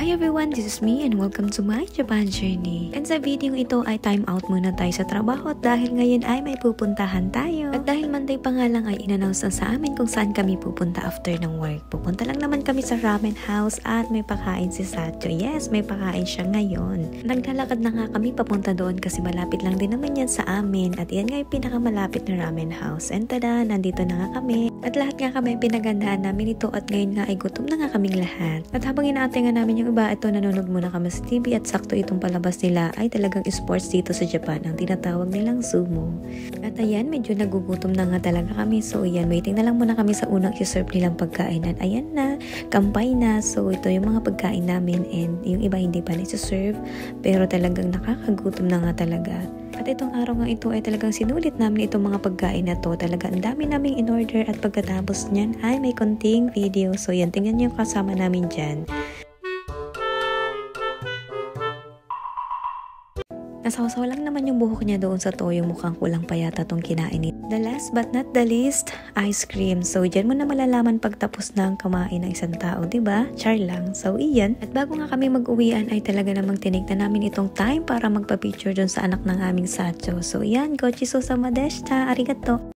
Hi everyone, this is me and welcome to my Japan journey. And sa video ito ay time out muna tayo sa trabaho dahil ngayon ay may pupuntahan tayo. At dahil Monday pa nga lang ay in-announce na sa amin kung saan kami pupunta after ng work. Pupunta lang naman kami sa ramen house at may pakain si Sacho. Yes, may pakain siya ngayon. Naglalakad na nga kami papunta doon kasi malapit lang din naman yan sa amin. At yan nga yung pinakamalapit na ramen house. And tada, nandito na nga kami. At lahat nga kami pinagandaan namin ito at ngayon nga ay gutom na nga kaming lahat. At habang inaantay nga namin yung iba, ito nanonood muna kami sa TV at sakto itong palabas nila ay talagang sports dito sa Japan, ang tinatawag nilang sumo. At ayan, medyo nagugutom na nga talaga kami. So ayan, waiting na lang muna kami sa unang i-serve nilang pagkain. At ayan na, kampay na. So ito yung mga pagkain namin and yung iba hindi pa na-serve. Pero talagang nakakagutom na nga talaga. At itong araw nga ito ay talagang sinulit namin itong mga pagkain na to. Talaga ang dami naming in-order at pagkatapos niyan ay may konting video. So yan, tingnan niyo yung kasama namin dyan. Nasawasaw lang naman yung buhok niya doon sa toyo, mukhang kulang pa yata tong kinain nito. The last but not the least, ice cream. So dyan mo na malalaman pagtapos ng kumain ng isang tao, diba? Char lang. So iyan. At bago nga kami mag-uwian ay talaga namang tinignan namin itong time para magpa-picture dun sa anak ng aming Sacho. So iyan, gochiso sa madeshita, arigato.